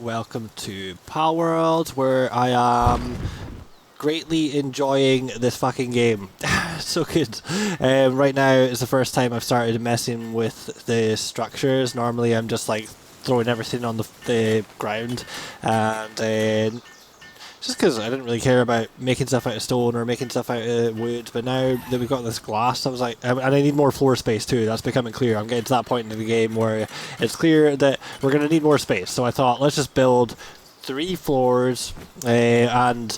welcome to Palworld, where I am greatly enjoying this fucking game. It's so good. Right now is the first time I've started messing with the structures. Normally I'm just like throwing everything on the ground, and just because I didn't really care about making stuff out of stone or making stuff out of wood, but now that we've got this glass, I was like, and I need more floor space too. That's becoming clear. I'm getting to that point in the game where it's clear that we're going to need more space. So I thought, let's just build 3 floors, and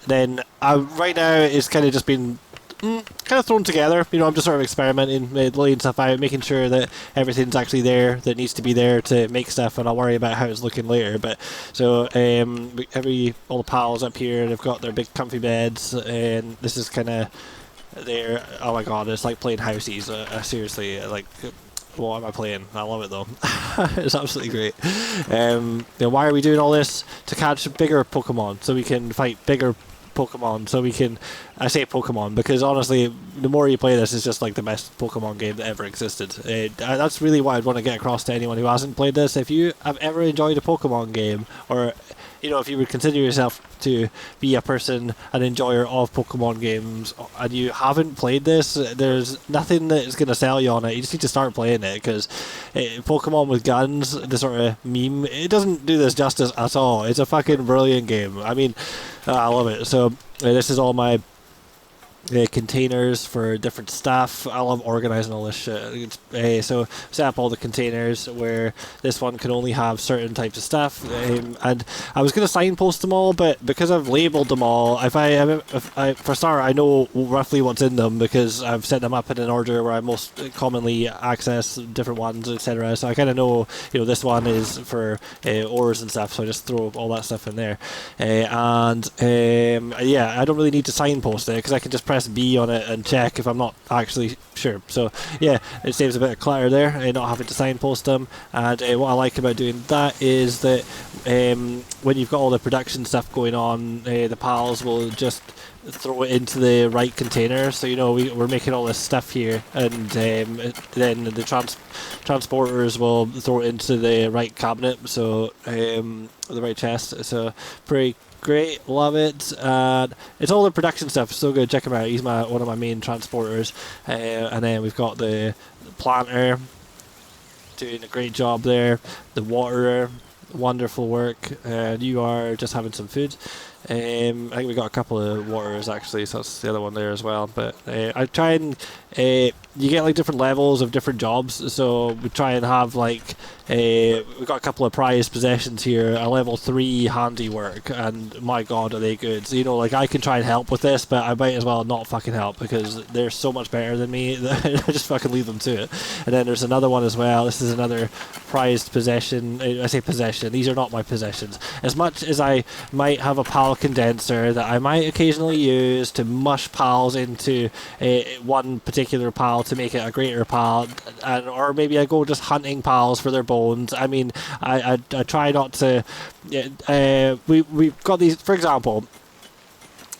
then right now it's kind of just been kind of thrown together. I'm just sort of experimenting, laying stuff out, making sure that everything's actually there that needs to be there to make stuff, and I'll worry about how it's looking later. But so all the pals up here, they've got their big comfy beds, and this is kind of their. Oh my god, it's like playing houses. Seriously, like. What am I playing? I love it though. It's absolutely great. Why are we doing all this? To catch bigger Pokemon, so we can fight bigger Pokemon, so we can. I say Pokemon because honestly, the more you play this, it's just like the best Pokemon game that ever existed. That's really what I'd want to get across to anyone who hasn't played this. If you have ever enjoyed a Pokemon game, or if you would consider yourself to be a person, an enjoyer of Pokemon games, and you haven't played this, there's nothing that is going to sell you on it. You just need to start playing it, because Pokemon with guns, the sort of meme, it doesn't do this justice at all. It's a fucking brilliant game. I mean, I love it. So this is all my containers for different stuff. I love organizing all this shit. So set up all the containers where this one can only have certain types of stuff, and I was going to signpost them all, but because I've labeled them all, if I for start, I know roughly what's in them because I've set them up in an order where I most commonly access different ones, etc. So I kind of know, this one is for ores and stuff, so I just throw all that stuff in there, and I don't really need to signpost it because I can just press B on it and check if I'm not actually sure. So yeah, it saves a bit of clutter there, not having to signpost them. And what I like about doing that is that when you've got all the production stuff going on, the pals will just throw it into the right container. So we're making all this stuff here, and then the transporters will throw it into the right cabinet, so the right chest. So pretty great, love it. And it's all the production stuff, so good. Check him out. He's one of my main transporters. And then we've got the planter doing a great job there. The waterer, wonderful work. And you are just having some food. I think we got a couple of waterers actually, so that's the other one there as well. But I try and you get like different levels of different jobs, so we try and have like we've got a couple of prized possessions here. A level 3 handiwork, and my god, are they good. So like I can try and help with this, but I might as well not fucking help because they're so much better than me that I just fucking leave them to it. And then there's another one as well. This is another prized possession. I say possession, these are not my possessions. As much as I might have a pal condenser that I might occasionally use to mush pals into one particular pal to make it a greater pal, or maybe I go just hunting pals for their bones. I mean, I try not to. We've got these, for example,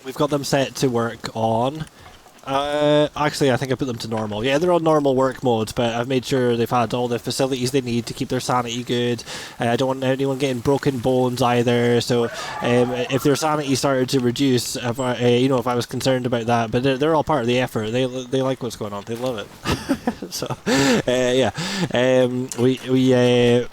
we've got them set to work on. Actually, I think I put them to normal. Yeah, they're on normal work modes, but I've made sure they've had all the facilities they need to keep their sanity good. I don't want anyone getting broken bones either. So, if their sanity started to reduce, if I was concerned about that, but they're all part of the effort. They like what's going on. They love it. So, we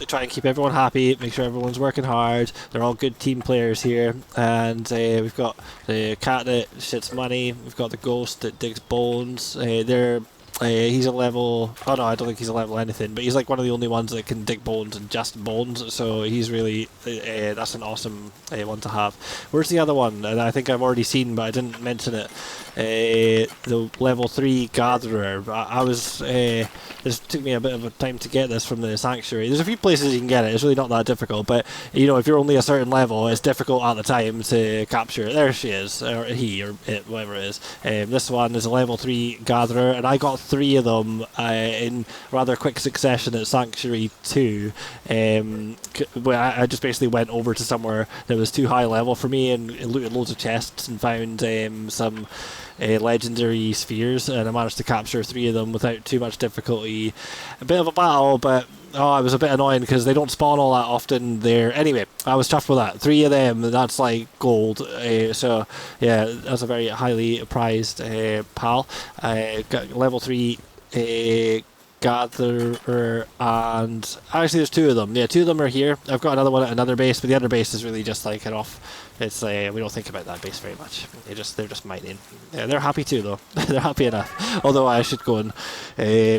try and keep everyone happy, make sure everyone's working hard. They're all good team players here, and we've got the cat that shits money, we've got the ghost that digs bones. He's a level. Oh no, I don't think he's a level anything, but he's like one of the only ones that can dig bones and just bones. So he's really that's an awesome one to have. Where's the other one? And I think I've already seen, but I didn't mention it. The level 3 gatherer. I was. This took me a bit of a time to get this from the sanctuary. There's a few places you can get it. It's really not that difficult, but if you're only a certain level, it's difficult at the time to capture it. There she is, or he, or it, whatever it is. This one is a level 3 gatherer, and I got 3 of them in rather quick succession at Sanctuary 2. Where I just basically went over to somewhere that was too high level for me and looted loads of chests and found some legendary spheres, and I managed to capture 3 of them without too much difficulty. A bit of a battle, but Oh, it was a bit annoying because they don't spawn all that often there. Anyway, I was chuffed with that. 3 of them, that's like gold. So, yeah, that's a very highly prized pal. Got level 3 gatherer, and actually there's 2 of them. Yeah, 2 of them are here. I've got another one at another base, but the other base is really just like an off. It's we don't think about that base very much. They're just mining. Yeah, they're happy too though. They're happy enough. Although I should go and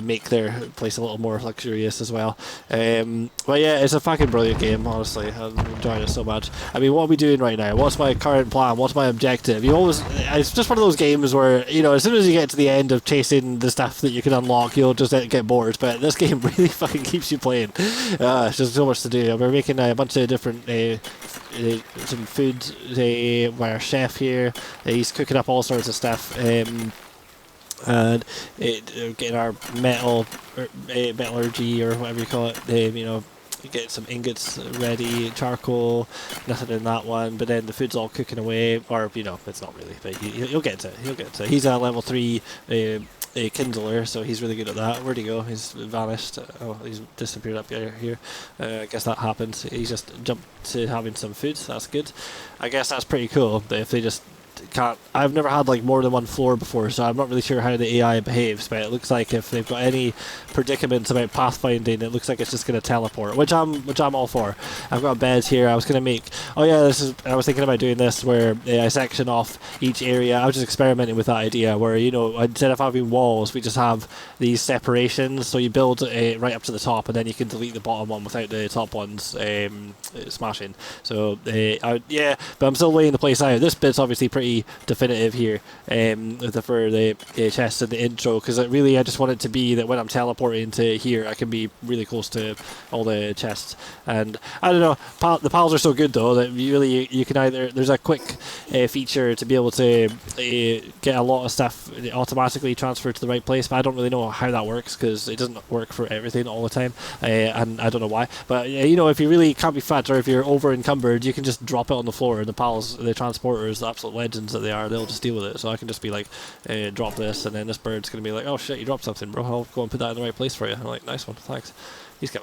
make their place a little more luxurious as well. But yeah, it's a fucking brilliant game. Honestly, I'm enjoying it so much. I mean, what are we doing right now? What's my current plan? What's my objective? It's just one of those games where as soon as you get to the end of chasing the stuff that you can unlock, you'll just get bored. But this game really fucking keeps you playing. It's just so much to do. We're making a bunch of different some food by our chef here. He's cooking up all sorts of stuff, and getting our metallurgy or whatever you call it. Get some ingots ready, charcoal, nothing in that one, but then the food's all cooking away, or it's not really, but he'll get to it. He's a level 3 a kindler, so he's really good at that. Where'd he go? He's vanished. Oh, he's disappeared up here. I guess that happened. He's just jumped to having some food. That's good. I guess that's pretty cool. But if they just can't, I've never had like more than one floor before, so I'm not really sure how the AI behaves. But it looks like if they've got any predicaments about pathfinding, it looks like it's just going to teleport, which I'm all for. I've got a bed here. I was going to make. Oh yeah, I was thinking about doing this where I section off each area. I was just experimenting with that idea where instead of having walls, we just have these separations. So you build right up to the top, and then you can delete the bottom one without the top ones smashing. So yeah, but I'm still laying the place out. This bit's obviously pretty definitive here for the chests in the intro, because I just want it to be that when I'm teleporting to here, I can be really close to all the chests. And I don't know, the pals are so good though that you can either, there's a quick feature to be able to get a lot of stuff automatically transferred to the right place, but I don't really know how that works because it doesn't work for everything all the time, and I don't know why. But if you really can't be fat, or if you're over encumbered, you can just drop it on the floor, and the pals, the transporters, the absolute legends that they are, they'll just deal with it. So I can just be like, drop this, and then this bird's gonna be like, oh shit, you dropped something, bro, I'll go and put that in the right place for you. I'm like, nice one, thanks. He's got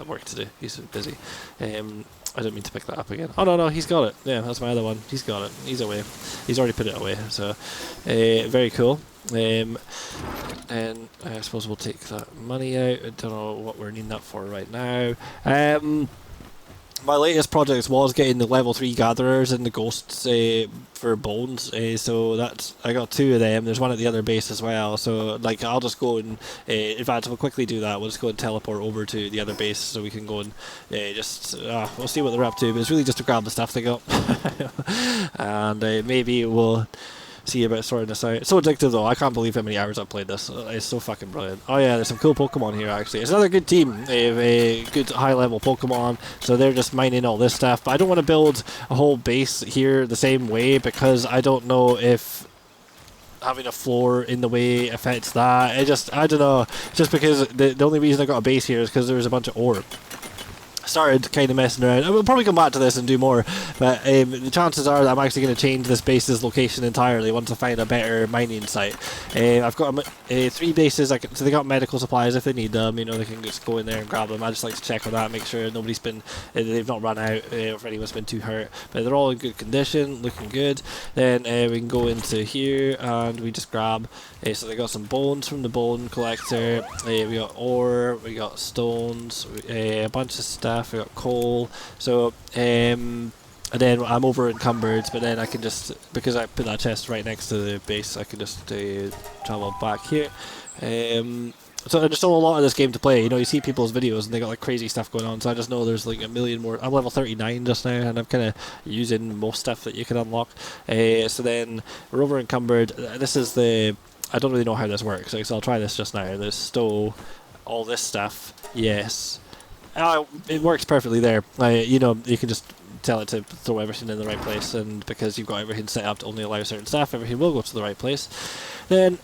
work to do. He's busy. I didn't mean to pick that up again. Oh no, he's got it. Yeah, that's my other one. He's got it. He's away. He's already put it away. So very cool. And I suppose we'll take that money out. I don't know what we're needing that for right now. My latest project was getting the level 3 gatherers and the ghosts for bones, so I got 2 of them. There's one at the other base as well, so I'll just go and in fact we'll quickly do that. We'll just go and teleport over to the other base so we can go and we'll see what they're up to, but it's really just to grab the stuff they got. And maybe we'll see about sorting this out. It's so addictive though. I can't believe how many hours I've played this. It's so fucking brilliant. Oh yeah, there's some cool Pokemon here actually. It's another good team. They have a good high level Pokemon, so they're just mining all this stuff. But I don't want to build a whole base here the same way because I don't know if having a floor in the way affects that. I don't know. Just because the only reason I got a base here is because there was a bunch of ore. Started kind of messing around. We'll probably come back to this and do more, but the chances are that I'm actually going to change this base's location entirely once I find a better mining site. I've got 3 bases, so they got medical supplies if they need them. They can just go in there and grab them. I just like to check on that, make sure they've not run out, or if anyone's been too hurt. But they're all in good condition, looking good. Then we can go into here and we just grab. So they got some bones from the bone collector. We got ore, we got stones, a bunch of stuff. We got coal. So and then I'm over encumbered, but then I can just, because I put that chest right next to the base, I can just travel back here. So there's still a lot of this game to play. You see people's videos and they got crazy stuff going on, so I just know there's a million more. I'm level 39 just now, and I'm kind of using most stuff that you can unlock. So then we're over encumbered. This is I don't really know how this works, so I'll try this just now. There's stow, all this stuff, yes. It works perfectly there. You can just tell it to throw everything in the right place, and because you've got everything set up to only allow certain stuff, everything will go to the right place. Then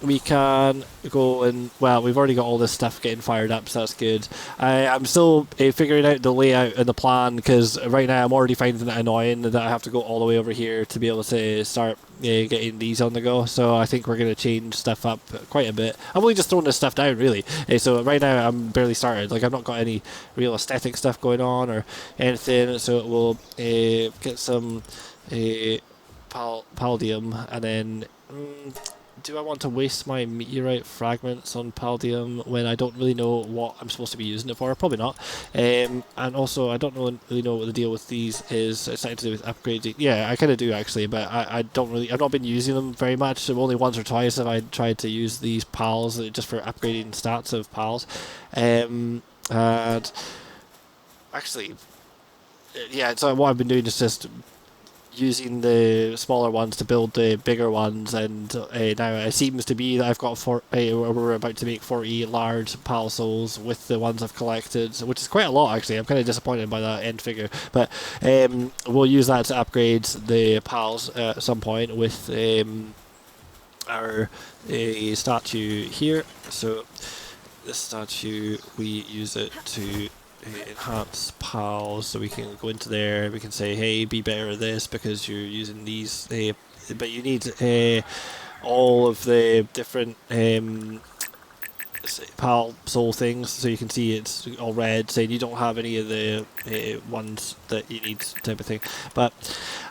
we can go and, well, we've already got all this stuff getting fired up, so that's good. I'm still figuring out the layout and the plan, because right now I'm already finding it annoying that I have to go all the way over here to be able to start getting these on the go. So I think we're going to change stuff up quite a bit. I'm only just throwing this stuff down, really. So right now I'm barely started. Like I've not got any real aesthetic stuff going on or anything. So we'll get some Paldium, and then do I want to waste my meteorite fragments on Paldium when I don't really know what I'm supposed to be using it for? Probably not. And also, I don't really know what the deal with these is. It's something to do with upgrading. Yeah, I kind of do actually, but I don't really. I've not been using them very much. So only once or twice have I tried to use these pals just for upgrading stats of pals. And actually, yeah. So what I've been doing is just using the smaller ones to build the bigger ones, and now it seems to be that I've got we're about to make 40 large pal souls with the ones I've collected, which is quite a lot actually. I'm kind of disappointed by that end figure, but we'll use that to upgrade the pals at some point with our statue here. So this statue, we use it to enhance pals, so we can go into there, we can say, hey, be better at this because you're using these, but you need all of the different pal soul things, so you can see it's all red saying you don't have any of the ones that you need, type of thing. But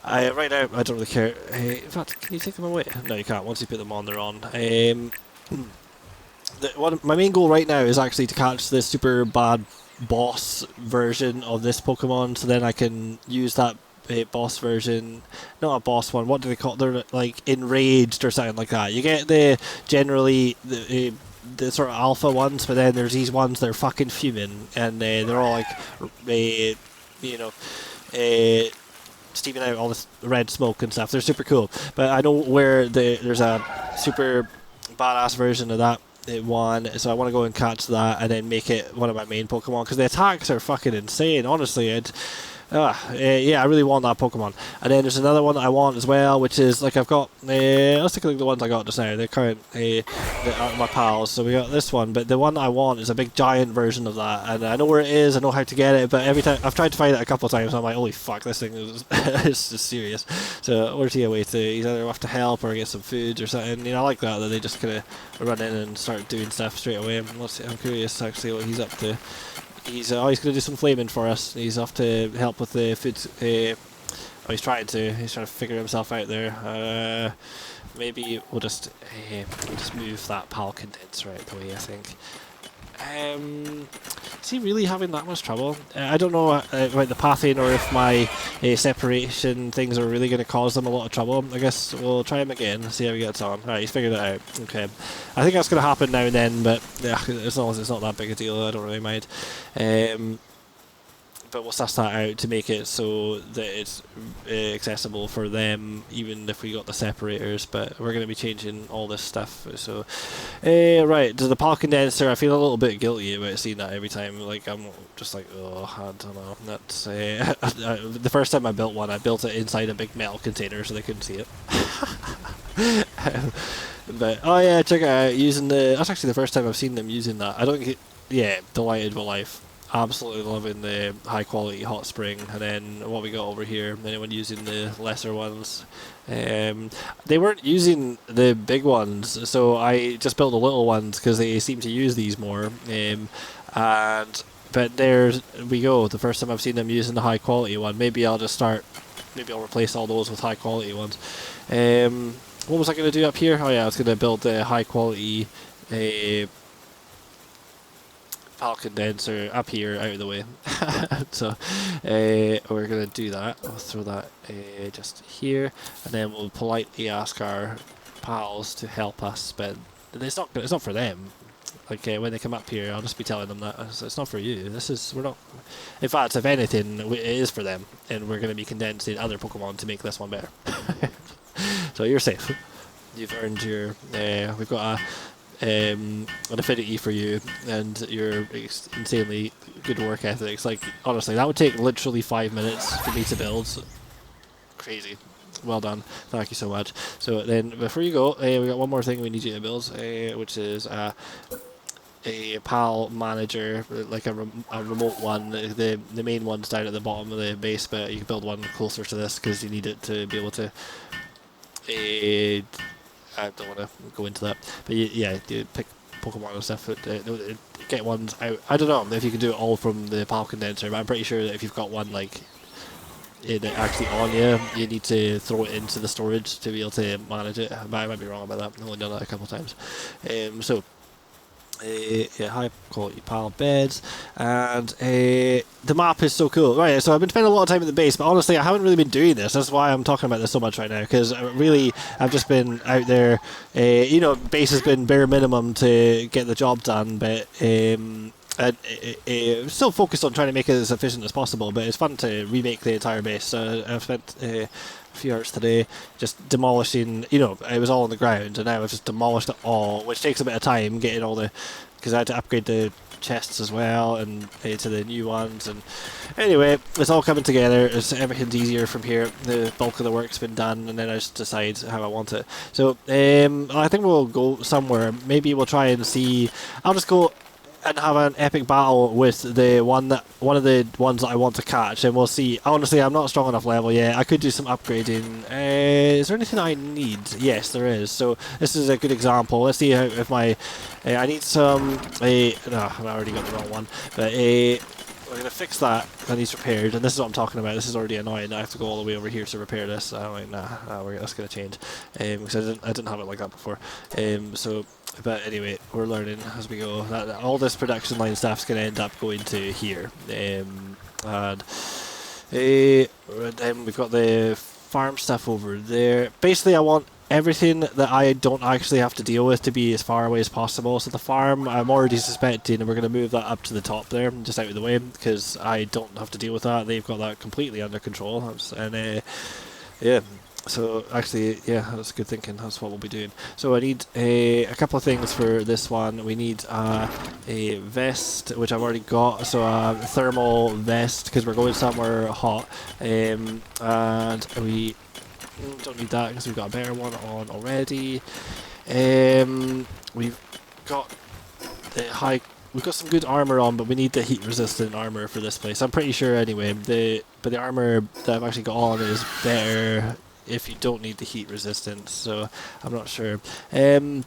right now I don't really care. In fact, can you take them away? No, you can't. Once you put them on, they're on. My main goal right now is actually to catch the super bad boss version of this Pokemon, so then I can use that boss version, not a boss one, what do they call it? They're like enraged or something like that. You get generally the sort of alpha ones, but then there's these ones that are fucking fuming, and they're all like steaming out all this red smoke and stuff. They're super cool, but I know where there's a super badass version of that one, so I want to go and catch that and then make it one of my main Pokemon, because the attacks are fucking insane, honestly. Yeah, I really want that Pokemon. And then there's another one that I want as well, which is like I've got. Let's take a look at the ones I got just now. They're current my pals. So we got this one, but the one that I want is a big giant version of that, and I know where it is. I know how to get it, but every time I've tried to find it a couple of times, and I'm like, holy fuck, this thing is it's just serious. So where's he away to? He's either off to help or get some food or something. I like that they just kind of run in and start doing stuff straight away. Let's see, I'm curious actually what he's up to. He's going to do some flaming for us. He's off to help with the food. He's trying to figure himself out there. Maybe we'll just move that pal condenser out the way, I think. Is he really having that much trouble? I don't know about the pathing, or if my separation things are really going to cause them a lot of trouble. I guess we'll try him again, see how he gets on. Alright, he's figured it out. Okay. I think that's going to happen now and then, but yeah, as long as it's not that big a deal, I don't really mind. But we'll suss that out to make it so that it's accessible for them, even if we got the separators. But we're going to be changing all this stuff. So, right, to the pal condenser, I feel a little bit guilty about seeing that every time. Like, I'm just like, oh, I don't know. That's the first time I built one, I built it inside a big metal container so they couldn't see it. But oh yeah, check it out. Using that's actually the first time I've seen them using that. I don't get, yeah, delighted with life. Absolutely loving the high quality hot spring. And then what we got over here, anyone using the lesser ones, they weren't using the big ones, so I just built the little ones because they seem to use these more. But there we go, the first time I've seen them using the high quality one. Maybe I'll replace all those with high quality ones. What was I going to do up here? Oh yeah, I was going to build the high quality pal condenser up here, out of the way. So we're going to do that. I'll throw that just here, and then we'll politely ask our pals to help us. But it's not for them. Like when they come up here, I'll just be telling them that it's not for you. We're not. In fact, if anything, it is for them, and we're going to be condensing other Pokemon to make this one better. So you're safe. You've earned your. We've got an affinity for you and your insanely good work ethics. Like honestly, that would take literally 5 minutes for me to build. Crazy. Well done. Thank you so much. So then, before you go, we got one more thing we need you to build, which is a PAL manager, like a remote one. The main one's down at the bottom of the base, but you can build one closer to this because you need it to be able to I don't want to go into that, but yeah, you pick Pokemon and stuff. Get ones out. I don't know if you can do it all from the PAL condenser, but I'm pretty sure that if you've got one like actually on you, you need to throw it into the storage to be able to manage it. But I might be wrong about that. I've only done that a couple of times. Yeah, high quality pile beds, and the map is so cool. Right, so I've been spending a lot of time at the base, but honestly, I haven't really been doing this. That's why I'm talking about this so much right now, because really, I've just been out there. Base has been bare minimum to get the job done, but still focused on trying to make it as efficient as possible. But it's fun to remake the entire base. I've spent a few hours today just demolishing. It was all on the ground, and now I've just demolished it all, which takes a bit of time getting all the, because I had to upgrade the chests as well and to the new ones. And anyway, it's all coming together. Everything's easier from here. The bulk of the work's been done, and then I just decide how I want it. So I think we'll go somewhere. Maybe we'll try and see. I'll just go and have an epic battle with the one of the ones that I want to catch, and we'll see. Honestly, I'm not strong enough level yet. I could do some upgrading. Is there anything I need? Yes, there is. So this is a good example. Let's see if my I need some. No, I already got the wrong one. But we're gonna fix that. That needs repaired, and this is what I'm talking about. This is already annoying. I have to go all the way over here to repair this. I'm like, nah, that's gonna change, because I didn't have it like that before. But anyway, we're learning as we go. All this production line stuff's going to end up going to here. And then we've got the farm stuff over there. Basically, I want everything that I don't actually have to deal with to be as far away as possible. So the farm, I'm already suspecting, and we're going to move that up to the top there, just out of the way, because I don't have to deal with that. They've got that completely under control. And yeah. So actually, yeah, that's good thinking. That's what we'll be doing. So I need a couple of things for this one. We need a vest, which I've already got. So a thermal vest, because we're going somewhere hot. And we don't need that because we've got a better one on already. We've got the high. We've got some good armor on, but we need the heat-resistant armor for this place. I'm pretty sure anyway. But the armor that I've actually got on is better if you don't need the heat resistance, so I'm not sure. Anything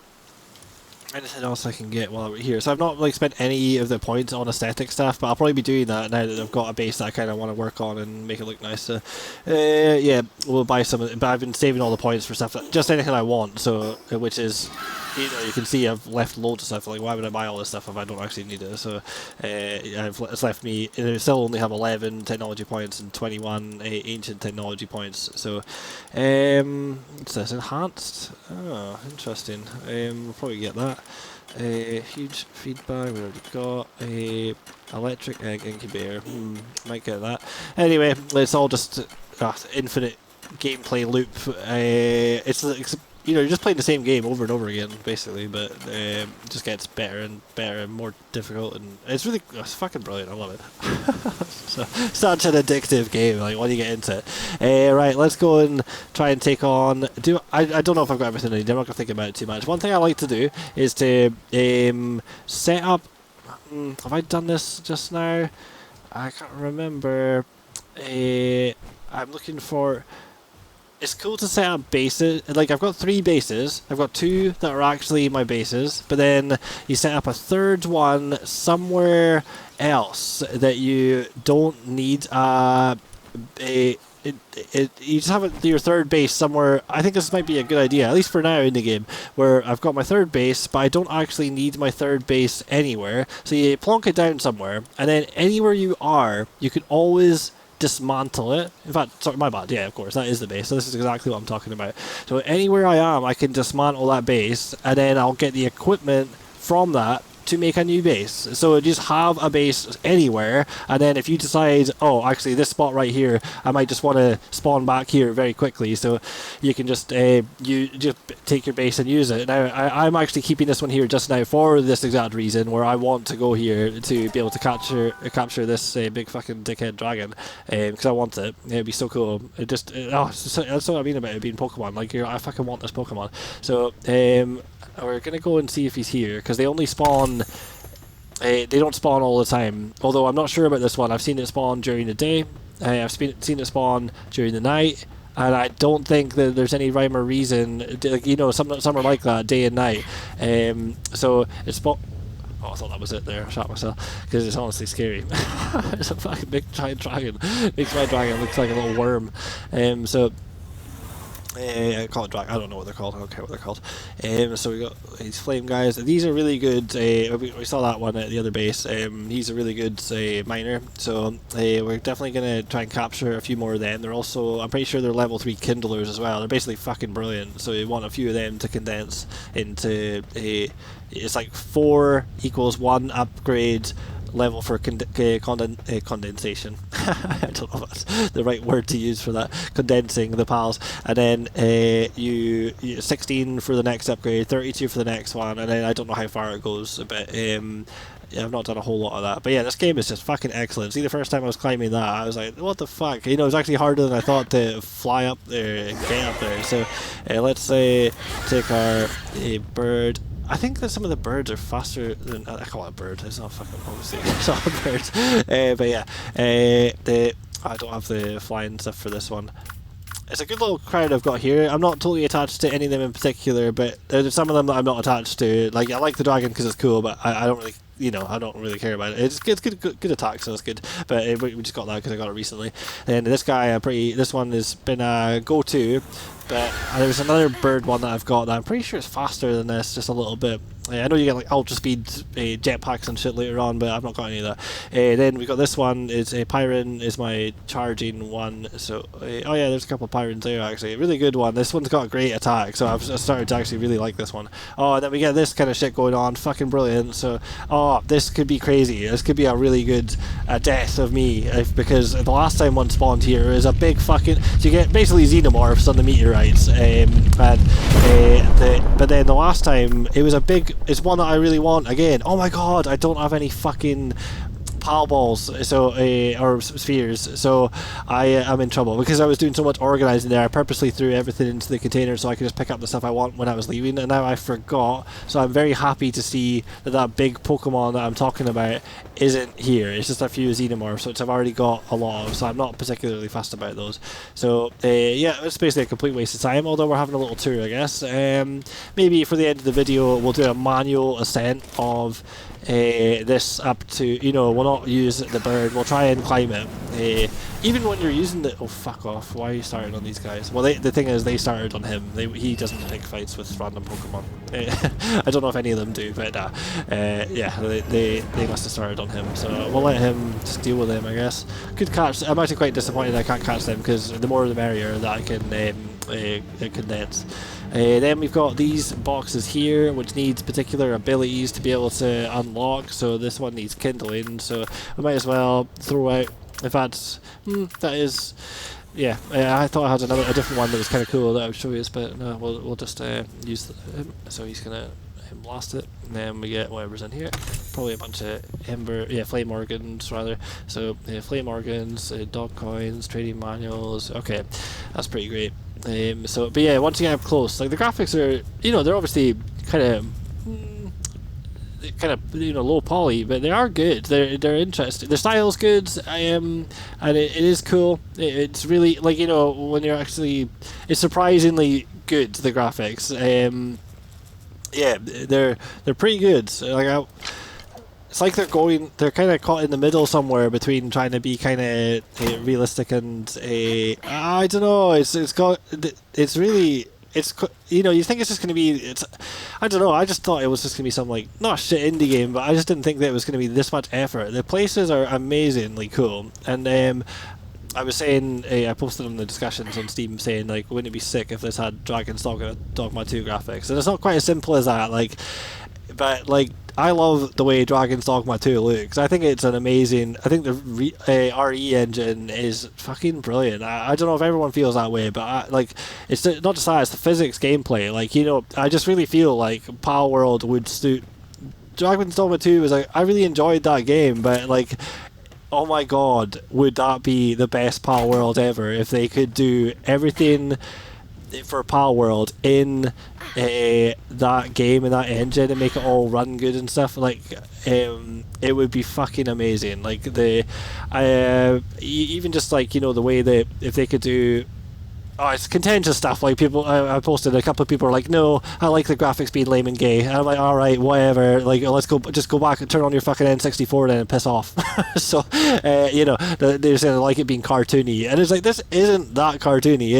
else I can get while we're here? So I've not spent any of the points on aesthetic stuff, but I'll probably be doing that now that I've got a base that I kind of want to work on and make it look nice. So yeah, we'll buy some of it, but I've been saving all the points for stuff just anything I want. So which is, you can see I've left loads of stuff. Like, why would I buy all this stuff if I don't actually need it? So it's left me. I still only have 11 technology points and 21 ancient technology points. So what's this? Enhanced. Oh, interesting. We'll probably get that. Huge feedback. We already got a electric egg incubator. Might get that. Anyway, it's all just infinite gameplay loop. It's you're just playing the same game over and over again, basically, but it just gets better and better and more difficult, and it's fucking brilliant. I love it. So, such an addictive game, like, when you get into it. Right, let's go and try and take on. I don't know if I've got everything I need. I'm not going to think about it too much. One thing I like to do is to set up. Have I done this just now? I can't remember. I'm looking for. It's cool to set up bases. Like, I've got 3 bases. I've got 2 that are actually my bases, but then you set up a third one somewhere else that you don't need you just have your third base somewhere. I think this might be a good idea, at least for now in the game, where I've got my third base, but I don't actually need my third base anywhere. So you plonk it down somewhere, and then anywhere you are, you can always dismantle it. In fact, sorry, my bad. Yeah, of course, that is the base. So this is exactly what I'm talking about. So anywhere I am, I can dismantle that base, and then I'll get the equipment from that to make a new base. So just have a base anywhere, and then if you decide, oh, actually this spot right here, I might just want to spawn back here very quickly, so you can just you just take your base and use it. Now I'm actually keeping this one here just now for this exact reason, where I want to go here to be able to capture this big fucking dickhead dragon, because I want it. It'd be so cool. It just that's what I mean about it being Pokemon. Like, I fucking want this Pokemon. So we're gonna go and see if he's here, because they only spawn. They don't spawn all the time. Although I'm not sure about this one. I've seen it spawn during the day. I've seen it spawn during the night, and I don't think that there's any rhyme or reason. Like, you know, some are like that day and night. So it's. Oh, I thought that was it there. I shot myself because it's honestly scary. It's a fucking big giant dragon. Big giant dragon looks like a little worm. So. I call it drag. I don't know what they're called. I don't care what they're called. So we got these flame guys. These are really good. We saw that one at the other base. He's a really good miner. So we're definitely gonna try and capture a few more of them. They're also, I'm pretty sure they're level 3 kindlers as well. They're basically fucking brilliant. So we want a few of them to condense into a. It's like 4 equals 1 upgrade level for condensation. I don't know if that's the right word to use for that. Condensing the pals, and then you 16 for the next upgrade, 32 for the next one, and then I don't know how far it goes. But yeah, I've not done a whole lot of that. But yeah, this game is just fucking excellent. See, the first time I was climbing that, I was like, what the fuck? You know, it was actually harder than I thought to fly up there and get up there. So let's take our bird. I think that some of the birds are faster than... I call it a bird, it's not fucking... obviously it's not a bird. But yeah, I don't have the flying stuff for this one. It's a good little crowd I've got here. I'm not totally attached to any of them in particular, but there's some of them that I'm not attached to. Like, I like the dragon because it's cool, but I don't really... You know, I don't really care about it. It's good attack, so it's good. But we just got that because I got it recently. And this guy, this one has been a go-to. But there's another bird one that I've got that I'm pretty sure is faster than this, just a little bit. I know you get like ultra speed jetpacks and shit later on, but I've not got any of that. Then we got this one. It's a Pyron is my charging one. So oh yeah, there's a couple of Pyrons there actually. A really good one. This one's got a great attack, so I've started to actually really like this one. Oh, and then we get this kind of shit going on. Fucking brilliant. So this could be crazy. This could be a really good death of me because the last time one spawned here is a big fucking. So you get basically xenomorphs on the meteorites, but then the last time it was a big. It's one that I really want again. Oh my god, I don't have any fucking pal balls, so or spheres, so I am in trouble because I was doing so much organizing there. I purposely threw everything into the container so I could just pick up the stuff I want when I was leaving, and now I forgot. So I'm very happy to see that big Pokemon that I'm talking about isn't here. It's just a few xenomorphs, which I've already got a lot of, so I'm not particularly fussed about those. So yeah, it's basically a complete waste of time, although we're having a little tour, I guess. Maybe for the end of the video we'll do a manual ascent of this up to, you know, we'll not use the bird, we'll try and climb it. Even when you're using the... Oh, fuck off. Why are you starting on these guys? Well, the thing is, they started on him. He doesn't pick fights with random Pokemon. I don't know if any of them do, but yeah, they must have started on him. So we'll let him just deal with them, I guess. Good catch. I'm actually quite disappointed I can't catch them, because the more the merrier that I can condense. Then we've got these boxes here, which needs particular abilities to be able to unlock. So this one needs kindling, so we might as well throw out. In fact, that is, yeah. I thought I had a different one that was kind of cool that I would show you, but no, we'll just use him. So he's gonna blast it, and then we get whatever's in here. Probably a bunch of flame organs rather. So flame organs, dog coins, trading manuals. Okay, that's pretty great. But yeah, once you get up close, like the graphics are, you know, they're obviously kind of low poly, but they are good. They're interesting. Their style's good. And it is cool. It's really, like, you know, when you're actually, it's surprisingly good, the graphics. Yeah, they're pretty good. Like it's like they're kind of caught in the middle somewhere between trying to be kind of realistic and I don't know. It's really, you know, you think it's just going to be, I don't know, I just thought it was just going to be some, like, not a shit indie game, but I just didn't think that it was going to be this much effort. The places are amazingly cool, and I was saying, I posted in the discussions on Steam saying, like, wouldn't it be sick if this had Dragon's Dogma 2 graphics? And it's not quite as simple as that, like, but, like, I love the way Dragon's Dogma 2 looks. I think it's an amazing... I think the RE engine is fucking brilliant. I don't know if everyone feels that way, but it's not just that, it's the physics gameplay. Like, you know, I just really feel like Palworld would suit... Dragon's Dogma 2 was like... I really enjoyed that game, but, like... Oh my god, would that be the best Palworld ever if they could do everything for Palworld in that game and that engine and make it all run good and stuff. Like, it would be fucking amazing. Like, even just, like, you know, the way that if they could do Oh, it's contentious stuff. Like people, I posted a couple of people are like, no, I like the graphics being lame and gay. And I'm like, all right, whatever. Like, let's go, just go back and turn on your fucking N64 then and piss off. So, you know, they're saying they like it being cartoony, and it's like this isn't that cartoony.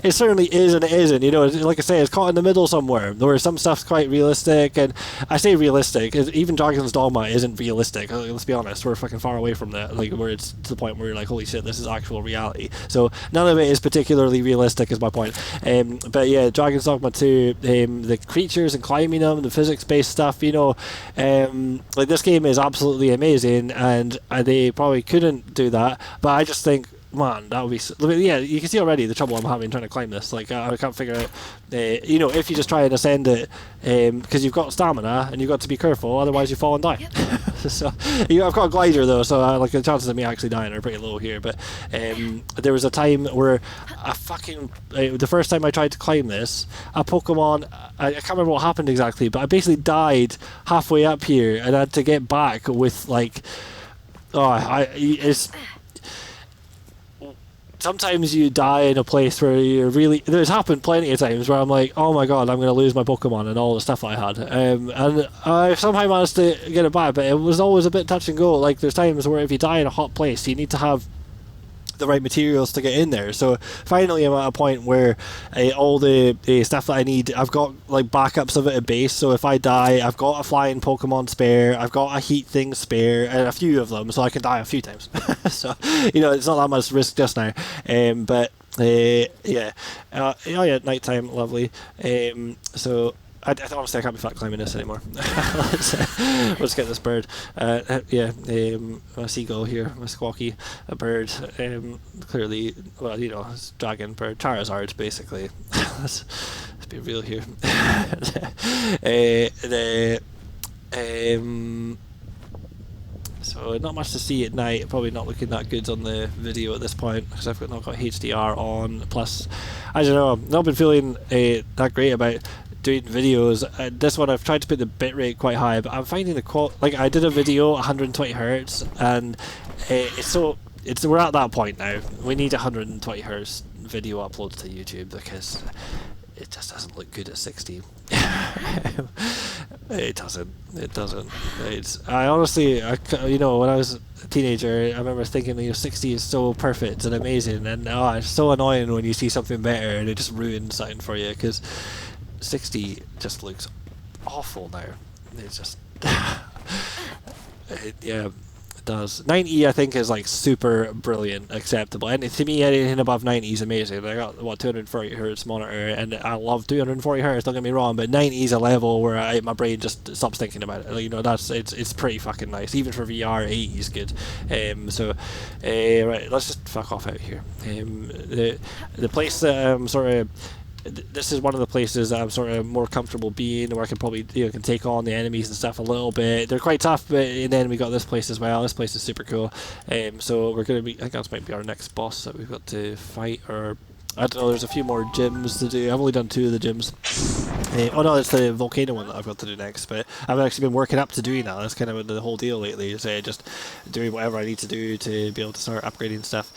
It certainly is and it isn't. You know, like I say, it's caught in the middle somewhere, where some stuff's quite realistic, and I say realistic, even Dragon's Dogma isn't realistic. Let's be honest, we're fucking far away from that. Like, where it's to the point where you're like, holy shit, this is actual reality. So none of it is particularly realistic is my point. But yeah, Dragon's Dogma 2, the creatures and climbing them, the physics-based stuff, you know, like this game is absolutely amazing, and they probably couldn't do that, but I just think, man, that would be... I mean, yeah, you can see already the trouble I'm having trying to climb this. Like, I can't figure out... you know, if you just try and ascend it, because you've got stamina, and you've got to be careful, otherwise you fall and die. Yep. So, you know, I've got a glider, though, so like the chances of me actually dying are pretty low here, but there was a time where I fucking... the first time I tried to climb this, a Pokemon... I can't remember what happened exactly, but I basically died halfway up here, and I had to get back with, like... it's... Sometimes you die in a place where you're really... There's happened plenty of times where I'm like, oh my god, I'm going to lose my Pokemon and all the stuff I had. And I somehow managed to get it back, but it was always a bit touch and go. Like, there's times where if you die in a hot place, you need to have the right materials to get in there. So finally I'm at a point where all the stuff that I need, I've got like backups of it at base, so if I die, I've got a flying Pokemon spare, I've got a heat thing spare, and a few of them, so I can die a few times. So, you know, it's not that much risk just now. But yeah. Oh yeah, nighttime, lovely. So honestly, I can't be fat climbing this anymore. Let's get this bird. Yeah, a seagull here, a squawky, a bird. Clearly, well, you know, it's dragon bird, Charizard, basically. let's be real here. So not much to see at night, probably not looking that good on the video at this point, because I've not got HDR on. Plus, I don't know, I've not been feeling that great about doing videos. This one I've tried to put the bitrate quite high, but I'm finding the quality, like I did a video 120 hertz, and we're at that point now. We need 120 hertz video uploads to YouTube because it just doesn't look good at 60. It doesn't. I honestly, you know, when I was a teenager, I remember thinking, you know, 60 is so perfect and amazing, and it's so annoying when you see something better and it just ruins something for you, because 60 just looks awful now. It's just yeah, it does. 90 I think is like super brilliant, acceptable, and to me anything above 90 is amazing. I got 240 hertz monitor, and I love 240 hertz, don't get me wrong, but 90 is a level where my brain just stops thinking about it. Like, you know, it's pretty fucking nice. Even for VR, 80 is good. So right, let's just fuck off out here. The place that I'm sort of... This is one of the places that I'm sort of more comfortable being, where I can probably, you know, can take on the enemies and stuff a little bit. They're quite tough, but and then we got this place as well. This place is super cool. So we're gonna be... I think that might be our next boss that we've got to fight, or I don't know. There's a few more gyms to do. I've only done 2 of the gyms. Oh no, it's the volcano one that I've got to do next. But I've actually been working up to doing that. That's kind of the whole deal lately. Is just doing whatever I need to do to be able to start upgrading stuff.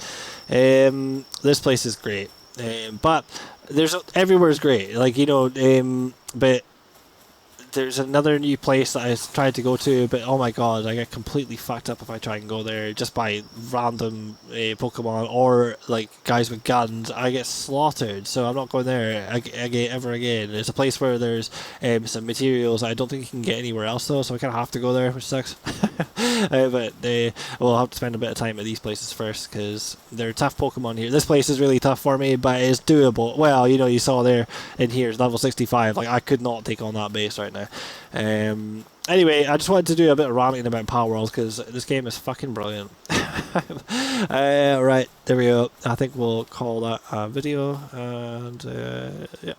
This place is great. But everywhere's great, like, you know, but there's another new place that I tried to go to, but oh my god, I get completely fucked up if I try and go there just by random Pokemon or like guys with guns. I get slaughtered, so I'm not going there ever again. It's a place where there's some materials I don't think you can get anywhere else though, so I kind of have to go there, which sucks. But we'll have to spend a bit of time at these places first, because they're tough Pokemon here. This place is really tough for me, but it's doable. Well, you know, you saw there in here is level 65. Like, I could not take on that base right now. Anyway, I just wanted to do a bit of ranting about Palworld, because this game is fucking brilliant. Right, there we go. I think we'll call that a video, and yeah.